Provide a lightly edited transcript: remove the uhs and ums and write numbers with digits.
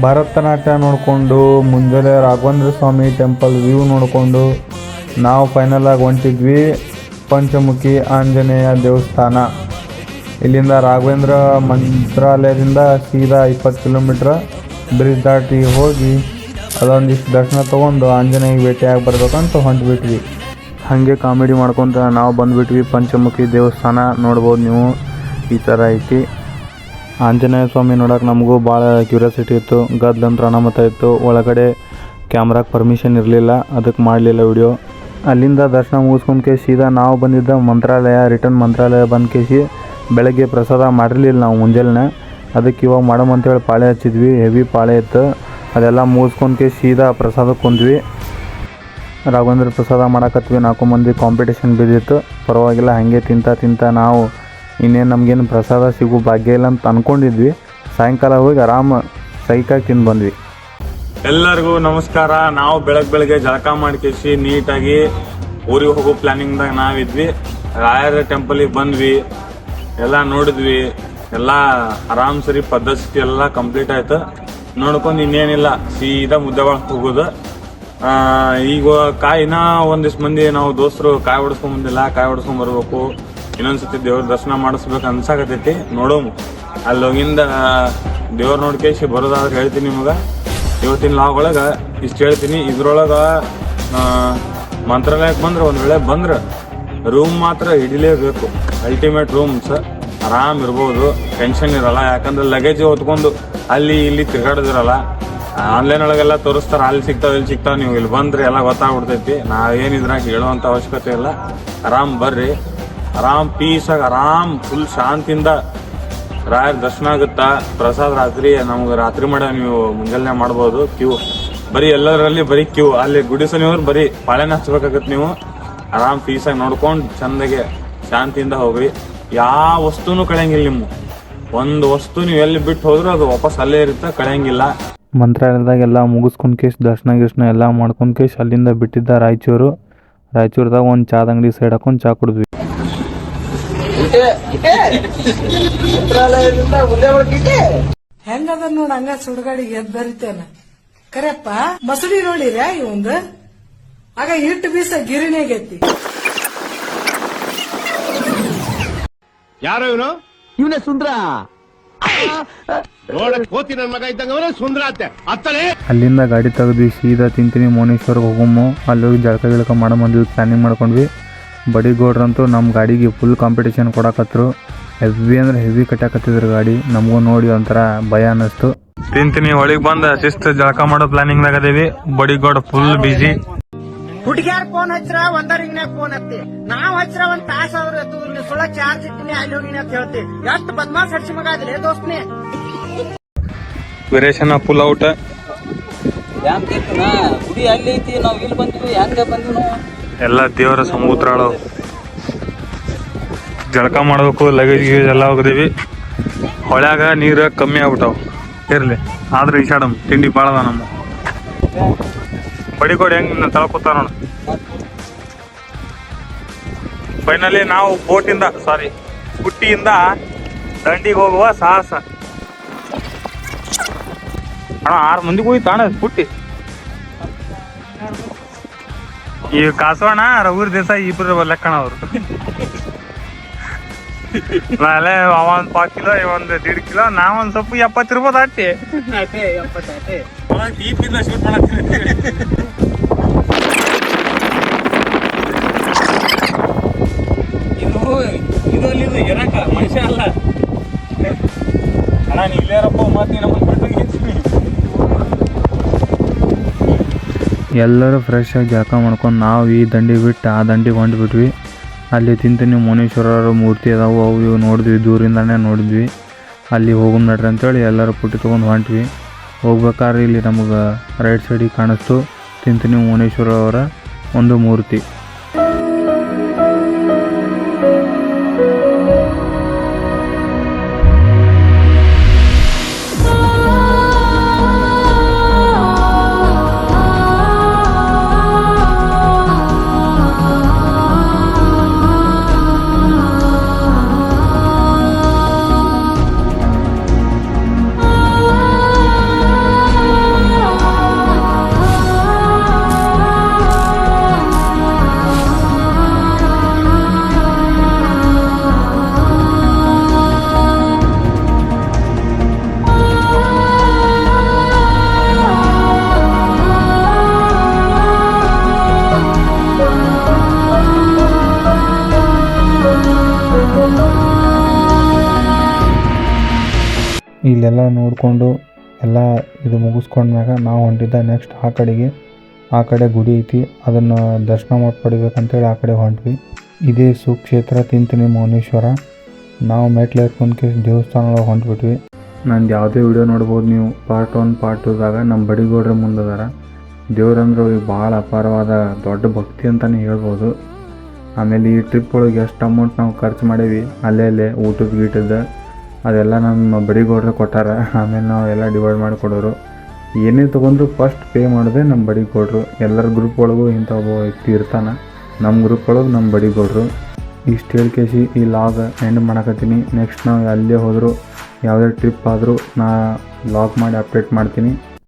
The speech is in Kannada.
ಭರತನಾಟ್ಯ ನೋಡಿಕೊಂಡು ಮುಂಜಾನೆ ರಾಘವೇಂದ್ರ ಸ್ವಾಮಿ ಟೆಂಪಲ್ ವ್ಯೂ ನೋಡಿಕೊಂಡು ನಾವು ಫೈನಲ್ ಆಗಿ ಹೊಂಟಿದ್ವಿ ಪಂಚಮುಖಿ ಆಂಜನೇಯ ದೇವಸ್ಥಾನ. ಇಲ್ಲಿಂದ ರಾಘವೇಂದ್ರ ಮಂತ್ರಾಲಯದಿಂದ ಸೀದಾ 20 ಕಿಲೋಮೀಟ್ರ್ ಬ್ರಿಡ್ಜ್ ದಾಟಿ ಹೋಗಿ ಅದೊಂದಿಷ್ಟು ದರ್ಶನ ತೊಗೊಂಡು ಆಂಜನೇಯ ಭೇಟಿಯಾಗಿ ಬರ್ಬೇಕಂತ ಹೊಂಟ್ಬಿಟ್ವಿ. ಹಾಗೆ ಕಾಮಿಡಿ ಮಾಡ್ಕೊತ ನಾವು ಬಂದುಬಿಟ್ವಿ. ಪಂಚಮುಖಿ ದೇವಸ್ಥಾನ ನೋಡ್ಬೋದು ನೀವು, ಈ ಥರ ಐತಿ. ಆಂಜನೇಯ ಸ್ವಾಮಿ ನೋಡೋಕೆ ನಮಗೂ ಭಾಳ ಕ್ಯೂರಿಯಾಸಿಟಿ ಇತ್ತು. ಗದ್ಲಂತ್ರ ಅನಾಮತ ಇತ್ತು. ಒಳಗಡೆ ಕ್ಯಾಮ್ರಾಗೆ ಪರ್ಮಿಷನ್ ಇರಲಿಲ್ಲ, ಅದಕ್ಕೆ ಮಾಡಲಿಲ್ಲ ವಿಡಿಯೋ. ಅಲ್ಲಿಂದ ದರ್ಶನ ಮುಗಿಸ್ಕೊಂಡು ಸೀದಾ ನಾವು ಬಂದಿದ್ದ ಮಂತ್ರಾಲಯ, ರಿಟರ್ನ್ ಮಂತ್ರಾಲಯ ಬಂದು ಕೇಸಿ ಬೆಳಗ್ಗೆ ಪ್ರಸಾದ ಮಾಡಿರಲಿಲ್ಲ ನಾವು ಮುಂಜಾನೆ. ಅದಕ್ಕೆ ಇವಾಗ ಮಾಡಮಂತೇಳಿ ಪಾಳೆ ಹಚ್ಚಿದ್ವಿ. ಹೆವಿ ಪಾಳೆ ಇತ್ತು. ಅದೆಲ್ಲ ಮುಗಿಸ್ಕೊಂಡು ಸೀದಾ ಪ್ರಸಾದಕ್ಕೆ ಕುಂದ್ವಿ. ರಾಘವೇಂದ್ರ ಪ್ರಸಾದ ಮಾಡಕತ್ವಿ. 4 ಮಂದಿ ಕಾಂಪಿಟೇಷನ್ ಬಿದ್ದಿತ್ತು. ಪರವಾಗಿಲ್ಲ, ಹಾಗೆ ತಿಂತ ನಾವು ಇನ್ನೇನು ನಮಗೇನು ಪ್ರಸಾದ ಸಿಗೋ ಭಾಗ್ಯ ಇಲ್ಲ ಅಂತ ಅಂದ್ಕೊಂಡಿದ್ವಿ. ಸಾಯಂಕಾಲ ಹೋಗಿ ಆರಾಮ ಸೈಕಾಗಿ ತಿಂದು ಬಂದ್ವಿ. ಎಲ್ಲರಿಗೂ ನಮಸ್ಕಾರ. ನಾವು ಬೆಳಗ್ಗೆ ಜಳಕ ಮಾಡ್ಕೇಸಿ ನೀಟಾಗಿ ಊರಿಗೆ ಹೋಗೋ ಪ್ಲಾನಿಂಗ್ದಾಗ ನಾವಿದ್ವಿ. ರಾಯರ ಟೆಂಪಲಿಗೆ ಬಂದ್ವಿ, ಎಲ್ಲ ನೋಡಿದ್ವಿ. ಎಲ್ಲ ಆರಾಮ್ ಸರಿ ಪದ್ಧತಿ ಎಲ್ಲ ಕಂಪ್ಲೀಟ್ ಆಯ್ತು. ನೋಡ್ಕೊಂಡು ಇನ್ನೇನಿಲ್ಲ, ಸೀದಾ ಮುದ್ದೆಗೊಳಗೆ ಹೋಗೋದು. ಈಗ ಕಾಯಿನ ಒಂದಿಷ್ಟು ಮಂದಿ ನಾವು ದೋಸ್ತರು ಕಾಯಿ ಹೊಡ್ಸ್ಕೊಂಡ್ ಬಂದಿಲ್ಲ, ಕಾಯಿ ಹೊಡ್ಸ್ಕೊಂಡ್ ಬರ್ಬೇಕು. ಇನ್ನೊಂದ್ಸತಿ ದೇವ್ರ ದರ್ಶನ ಮಾಡಿಸ್ಬೇಕು ಅನ್ಸಾಕತೈತಿ. ನೋಡೋಮು ಅಲ್ಲಿ ಹೋಗಿಂದ ದೇವ್ರ ನೋಡ್ಕೇಸಿ ಬರೋದಾದ್ರೆ ಹೇಳ್ತೀನಿ ನಿಮಗೆ. ಇವತ್ತಿನ ಲಾಗ್ ಒಳಗೆ ಇಷ್ಟು ಹೇಳ್ತೀನಿ. ಇದ್ರೊಳಗೆ ಮಂತ್ರಾಲಯಕ್ಕೆ ಬಂದ್ರೆ ಒಂದು ವೇಳೆ ಬಂದ್ರೆ ರೂಮ್ ಮಾತ್ರ ಹಿಡಿಲೇಬೇಕು. ಅಲ್ಟಿಮೇಟ್ ರೂಮ್ಸ್, ಆರಾಮ್ ಇರ್ಬೋದು, ಟೆನ್ಷನ್ ಇರಲ್ಲ. ಯಾಕಂದ್ರೆ ಲಗೇಜ್ ಹೊತ್ಕೊಂಡು ಅಲ್ಲಿ ಇಲ್ಲಿ ತಿರ್ಗಾಡೋದಿರಲ್ಲ. ಆನ್ಲೈನ್ ಒಳಗೆಲ್ಲ ತೋರಿಸ್ತಾರೆ, ಅಲ್ಲಿ ಸಿಗ್ತಾವೆ ಇಲ್ಲಿ ಸಿಗ್ತಾವೆ. ನೀವು ಇಲ್ಲಿ ಬಂದ್ರೆ ಎಲ್ಲ ಗೊತ್ತಾಗ್ಬಿಡ್ತೈತಿ. ನಾವೇನಿದ್ರಾಗ ಹೇಳುವಂಥ ಅವಶ್ಯಕತೆ ಇಲ್ಲ. ಆರಾಮ್ ಬರ್ರಿ, ಆರಾಮ್ ಪೀಸಾಗಿ ಆರಾಮ್ ಫುಲ್ ಶಾಂತಿಯಿಂದ ರಾಯರ ದರ್ಶನ ಆಗುತ್ತಾ. ಪ್ರಸಾದ ರಾತ್ರಿ ಮಾಡ ನೀವು ಮುಂಜಾನೆ ಮಾಡ್ಬೋದು. ಕ್ಯೂ ಬರೀ ಎಲ್ಲರಲ್ಲಿ ಬರೀ ಕ್ಯೂ. ಅಲ್ಲಿ ಗುಡಿಸೋನಿವ್ರು ಬರೀ ಪಾಳೆನ ಹಚ್ಬೇಕಾಗತ್ತೆ. ನೀವು ಆರಾಮ್ ಪೀಸಾಗಿ ನೋಡ್ಕೊಂಡು ಚಂದಗೆ ಶಾಂತಿಯಿಂದ ಹೋಗ್ರಿ. ಯಾವ ವಸ್ತುನೂ ಕಳೆಯಂಗಿಲ್ಲ. ನಿಮ್ಮ ಒಂದು ವಸ್ತು ನೀವು ಎಲ್ಲಿ ಬಿಟ್ಟು ಹೋದ್ರೂ ಅದು ವಾಪಸ್ ಅಲ್ಲೇ ಇರುತ್ತೆ, ಕಳೆಯಂಗಿಲ್ಲ. ಮಂತ್ರಾಲಯದಾಗೆಲ್ಲ ಮುಗಿಸ್ಕೊಂಡು ದರ್ಶನ ಎಲ್ಲ ಮಾಡ್ಕೊಂಡು ಅಲ್ಲಿಂದ ಬಿಟ್ಟಿದ್ದ ರಾಯಚೂರ್ದಾಗ ಒಂದು ಚಾದ ಅಂಗಡಿ ಸೈಡ್ ಹಾಕೊಂಡು ಚಾ ಕುಡಿದ್ವಿ. ಹೆಂಗದ ನೋಡ ಹಂಗ ಸುಡ್ಗಾಡಿಗೆ ಎದ್ ಬರಿತೇನ ಕರೆಪ್ಪ. ಮಸಡಿ ನೋಡಿರ್ಯಾ ಇವಂದು ಆಗ ಹಿಟ್ಟು ಬೀಸ ಗಿರಿಣಿಯಾಗೈತಿ. ಯಾರೋ ಇವನು? ಇವನೇ ಸುಂದ್ರ. ಅಲ್ಲಿಂದ ಗಾಡಿ ತೆಗೆದ್ವಿ, ಸೀದಾ ತಿಂತೀನಿ ಮೋನೇಶ್ವರ್ಗೆ ಹೋಗಮ್ಮು. ಅಲ್ಲಿ ಹೋಗಿ ಜಳಕ ಮಾಡೋ ಪ್ಲಾನಿಂಗ್ ಮಾಡ್ಕೊಂಡ್ವಿ. ಬಡಿಗೌಡ್ರಂತೂ ನಮ್ಮ ಗಾಡಿಗೆ ಫುಲ್ ಕಾಂಪಿಟೇಷನ್ ಕೊಡಕತ್ರು. ಹೆವಿ ಅಂದ್ರೆ ಹೆವಿ ಕಟ್ಟಾಕತ್ತಿದ್ರು ಗಾಡಿ. ನಮಗೂ ನೋಡಿ ಒಂಥರ ಭಯ ಅನ್ನಿಸ್ತು. ತಿಂತೀನಿ ಒಳಗೆ ಬಂದ ಶಿಸ್ತು ಜಳಕ ಮಾಡೋ ಪ್ಲಾನಿಂಗ್ದಾಗ ಅದೇವಿ. ಬಡಿಗೌಡ ಫುಲ್ ಬಿಸಿ. ಹುಡುಗಿಯಾರ ಫೋನ್ ಹಚ್ರ ಒಂದರಿಂಗ್ನಾಗ ಫೋನ್ ಹತ್ತಿ, ನಾವ್ ಹಚ್ರ ಒಂದ್ ತಾಸ ಆದ್ರೂ ಎತ್ತು ಸುಳ್ಳ ಚಾರ್ಜ್ ಇಟ್ಟಿನಿ ಅಲ್ಲಿ ಹೋಗಿನಿ ಅಂತ ಹೇಳ್ತಿ. ಎಷ್ಟು ಬದ್ಮಾಸ್ ಹಡ್ಸಿ ಮಗ ಅದ್ರಿ ದೋಸ್ತ್ನಿ. ವೀರೇಶನ ಫುಲ್ ಔಟ್. ಗುಡಿ ಅಲ್ಲಿ ಐತಿ, ನಾವ್ ಇಲ್ಲಿ ಬಂದ್ವಿ. ಹೆಂಗ ಬಂದ್ವಿ ನಾವು? ಎಲ್ಲ ದೇವರ ಸಮುದ್ರಾಳು. ಜಳಕ ಮಾಡ್ಬೇಕು, ಲಗೇಜ್ ಎಲ್ಲ ಹೋಗಿದೀವಿ. ಹೊಳ್ಯಾಗ ನೀರು ಕಮ್ಮಿ ಆಗ್ಬಿಟ್ಟಾವ. ಇರ್ಲಿ ಆದ್ರೆ ಈಶಾಡಮ್ ತಿಂಡಿ ಬಾಳದ ನಮ್ಮ ಬಡಿಗೋಡಿ ಹೆಂಗ್ ತಳ್ಕೊತ ನೋಡ. ಫೈನಲಿ ನಾವು ಸ್ಕೂಟಿಯಿಂದ ದಂಡಿಗೆ ಹೋಗುವ ಸಾಹಸ. ಅಣ್ಣ 6 ಮಂದಿಗೆ ಹೋಗಿ ತಾಣ ಸ್ಕೂಟಿ. ಈ ಕಾಸವಣ್ಣ ರಘುವೀರ್ ದೇಸಾಯಿ ಇಬ್ರು ಲೆಕ್ಕಣ ಅವರು. ನಾಳೆ ಅವ 1 5 ಕಿಲೋ, ಇವ 1.5 ಕಿಲೋ, ನಾವೊಂದ್ ಸ್ವಲ್ಪ 70 ಇರ್ಬೋದು. ಅಟ್ಟಿ ಶೂಟ್ ಮಾಡತ್ತೀನಿ. ಇದು ಇರಕ ಮನುಷ್ಯ ಅಲ್ಲ ಅಣ್ಣ. ನೀ ಇಲ್ಲೇರಪ್ಪ ಮತ್ತೆ ಎಲ್ಲರೂ ಫ್ರೆಶ್ ಆಗಿ ಜಳಕ ಮಾಡ್ಕೊಂಡು ನಾವು ಈ ದಂಡಿ ಬಿಟ್ಟು ಆ ದಂಡಿಗೆ ಹೊಂಟ್ಬಿಟ್ವಿ. ಅಲ್ಲಿ ತಿಂತೀನಿ ಮೋನೇಶ್ವರರ ಮೂರ್ತಿ ಅದಾವು, ಅವು ಇವು ನೋಡಿದ್ವಿ, ದೂರಿಂದನೇ ನೋಡಿದ್ವಿ. ಅಲ್ಲಿ ಹೋಗೋಣ ನಡ್ರಿ ಅಂತೇಳಿ ಎಲ್ಲರೂ ಪುಟ್ಟಿ ತೊಗೊಂಡು ಹೊಂಟ್ವಿ. ಹೋಗ್ಬೇಕಾದ್ರೆ ಇಲ್ಲಿ ನಮಗೆ ರೈಟ್ ಸೈಡಿಗೆ ಕಾಣಿಸ್ತು ತಿಂತೀನಿ ಮೋನೇಶ್ವರ ಅವರ ಒಂದು ಮೂರ್ತಿ. ಇಲ್ಲೆಲ್ಲ ನೋಡಿಕೊಂಡು ಎಲ್ಲ ಇದು ಮುಗಿಸ್ಕೊಂಡ್ಮ್ಯಾಗ ನಾವು ಹೊಂಟಿದ್ದ ನೆಕ್ಸ್ಟ್ ಆ ಕಡೆ ಗುಡಿ ಐತಿ, ಅದನ್ನು ದರ್ಶನ ಮಾಡಿ ಪಡಿಬೇಕಂತೇಳಿ ಆ ಕಡೆ ಹೊಂಟ್ವಿ. ಇದೇ ಸುಕ್ಷೇತ್ರ ತಿಂತಿನಿ ಮೌನೇಶ್ವರ. ನಾವು ಮೆಟ್ಲು ಏರ್ಕೊಂಡ್ಕೆ ದೇವಸ್ಥಾನ ಒಳಗೆ ಹೊಂಟ್ಬಿಟ್ವಿ. ನಂದು ಯಾವುದೇ ವಿಡಿಯೋ ನೋಡ್ಬೋದು ನೀವು. ಪಾರ್ಟ್ 1 ಪಾರ್ಟ್ 2ದಾಗ ನಮ್ಮ ಬಡಿಗೌಡ್ರ ಮುಂದದಾರ. ದೇವ್ರಂದ್ರೆ ಅವ್ರಿಗೆ ಭಾಳ ಅಪಾರವಾದ ದೊಡ್ಡ ಭಕ್ತಿ ಅಂತಲೇ ಹೇಳ್ಬೋದು. ಆಮೇಲೆ ಈ ಟ್ರಿಪ್ ಒಳಗೆ ಎಷ್ಟು ಅಮೌಂಟ್ ನಾವು ಖರ್ಚು ಮಾಡೀವಿ ಅಲ್ಲೇ ಊಟದ ಗೀಟದ ಅದೆಲ್ಲ ನಮ್ಮ ಬಡಿಗೌಡ್ರೆ ಕೊಟ್ಟಾರ. ಆಮೇಲೆ ನಾವು ಎಲ್ಲ ಡಿವೈಡ್ ಮಾಡಿಕೊಡೋರು. ಏನೇ ತೊಗೊಂಡ್ರು ಫಸ್ಟ್ ಪೇ ಮಾಡೋದೇ ನಮ್ಮ ಬಡಿಗೌಡ್ರು. ಎಲ್ಲರ ಗ್ರೂಪ್ ಒಳಗೂ ಇಂಥ ಒಬ್ಬ ವ್ಯಕ್ತಿ ಇರ್ತಾನೆ. ನಮ್ಮ ಗ್ರೂಪ್ ಒಳಗೆ ನಮ್ಮ ಬಡಿಗೌಡ್ರು. ಇಷ್ಟು ಹೇಳ್ಕೇಸಿ ಈ ಲಾಗ್ ಎಂಡ್ ಮಾಡಕತ್ತೀನಿ. ನೆಕ್ಸ್ಟ್ ನಾವು ಅಲ್ಲೇ ಹೋದರೂ ಯಾವುದೇ ಟ್ರಿಪ್ ಆದರೂ ನಾ ಲಾಗ್ ಮಾಡಿ ಅಪ್ಡೇಟ್ ಮಾಡ್ತೀನಿ.